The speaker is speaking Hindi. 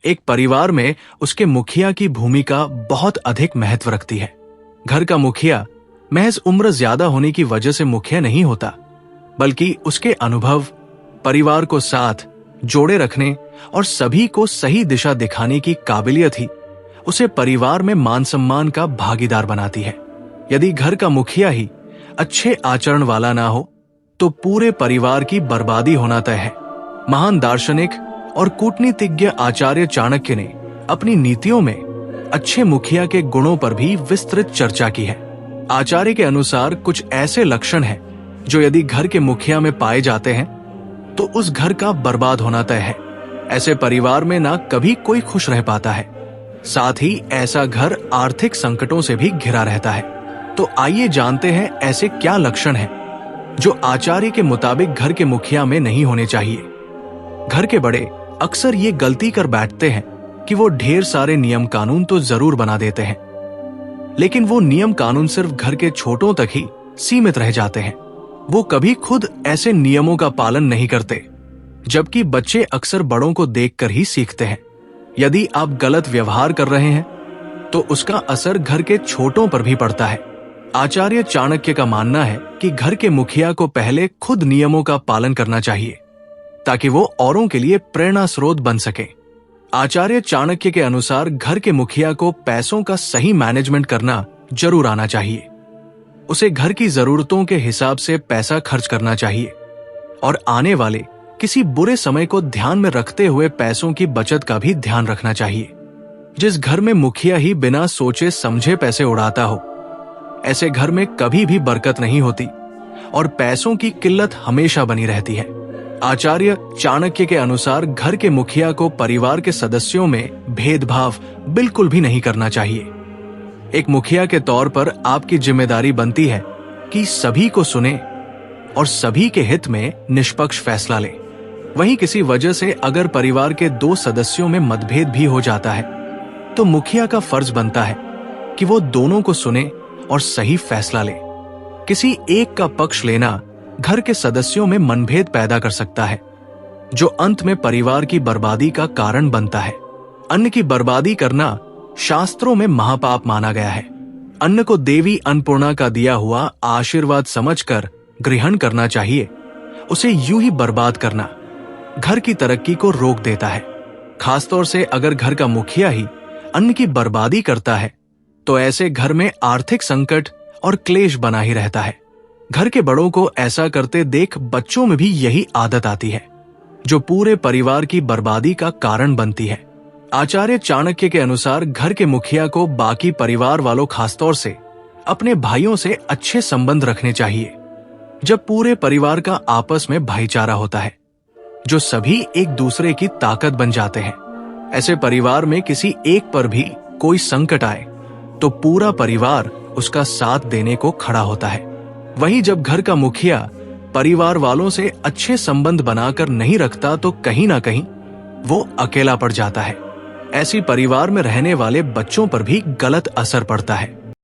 एक परिवार में उसके मुखिया की भूमिका बहुत अधिक महत्व रखती है। घर का मुखिया महज उम्र ज्यादा होने की वजह से मुखिया नहीं होता, बल्कि उसके अनुभव, परिवार को साथ जोड़े रखने और सभी को सही दिशा दिखाने की काबिलियत ही उसे परिवार में मान सम्मान का भागीदार बनाती है। यदि घर का मुखिया ही अच्छे आचरण वाला ना हो तो पूरे परिवार की बर्बादी होना तय है। महान दार्शनिक और कूटनीतिज्ञ आचार्य चाणक्य ने अपनी नीतियों में अच्छे मुखिया के गुणों पर भी विस्तृत चर्चा की है। आचार्य के अनुसार कुछ ऐसे लक्षण हैं जो यदि घर के मुखिया में पाए जाते हैं तो उस घर का बर्बाद होना तय है। ऐसे परिवार में ना कभी कोई खुश रह पाता है, साथ ही ऐसा घर आर्थिक संकटों से भी घिरा रहता है। तो आइए जानते हैं ऐसे क्या लक्षण हैं जो आचार्य के मुताबिक घर के मुखिया में नहीं होने चाहिए। घर के बड़े अक्सर ये गलती कर बैठते हैं कि वो ढेर सारे नियम कानून तो जरूर बना देते हैं, लेकिन वो नियम कानून सिर्फ घर के छोटों तक ही सीमित रह जाते हैं। वो कभी खुद ऐसे नियमों का पालन नहीं करते, जबकि बच्चे अक्सर बड़ों को देखकर ही सीखते हैं। यदि आप गलत व्यवहार कर रहे हैं तो उसका असर घर के छोटों पर भी पड़ता है। आचार्य चाणक्य का मानना है कि घर के मुखिया को पहले खुद नियमों का पालन करना चाहिए ताकि वो औरों के लिए प्रेरणा स्रोत बन सके। आचार्य चाणक्य के अनुसार घर के मुखिया को पैसों का सही मैनेजमेंट करना जरूर आना चाहिए। उसे घर की जरूरतों के हिसाब से पैसा खर्च करना चाहिए और आने वाले किसी बुरे समय को ध्यान में रखते हुए पैसों की बचत का भी ध्यान रखना चाहिए। जिस घर में मुखिया ही बिना सोचे समझे पैसे उड़ाता हो, ऐसे घर में कभी भी बरकत नहीं होती और पैसों की किल्लत हमेशा बनी रहती है। आचार्य चाणक्य के अनुसार घर के मुखिया को परिवार के सदस्यों में भेदभाव बिल्कुल भी नहीं करना चाहिए। एक मुखिया के तौर पर आपकी जिम्मेदारी बनती है कि सभी को सुने और सभी के हित में निष्पक्ष फैसला ले। वहीं किसी वजह से अगर परिवार के 2 सदस्यों में मतभेद भी हो जाता है तो मुखिया का फर्ज बनता है कि वो दोनों को सुने और सही फैसला ले। किसी एक का पक्ष लेना घर के सदस्यों में मनभेद पैदा कर सकता है, जो अंत में परिवार की बर्बादी का कारण बनता है। अन्न की बर्बादी करना शास्त्रों में महापाप माना गया है। अन्न को देवी अन्नपूर्णा का दिया हुआ आशीर्वाद समझकर ग्रहण करना चाहिए। उसे यूं ही बर्बाद करना घर की तरक्की को रोक देता है। खासतौर से अगर घर का मुखिया ही अन्न की बर्बादी करता है तो ऐसे घर में आर्थिक संकट और क्लेश बना ही रहता है। घर के बड़ों को ऐसा करते देख बच्चों में भी यही आदत आती है, जो पूरे परिवार की बर्बादी का कारण बनती है। आचार्य चाणक्य के अनुसार घर के मुखिया को बाकी परिवार वालों, खासतौर से अपने भाइयों से अच्छे संबंध रखने चाहिए। जब पूरे परिवार का आपस में भाईचारा होता है, जो सभी एक दूसरे की ताकत बन जाते हैं, ऐसे परिवार में किसी एक पर भी कोई संकट आए तो पूरा परिवार उसका साथ देने को खड़ा होता है। वहीं जब घर का मुखिया परिवार वालों से अच्छे संबंध बनाकर नहीं रखता तो कहीं ना कहीं वो अकेला पड़ जाता है। ऐसी परिवार में रहने वाले बच्चों पर भी गलत असर पड़ता है।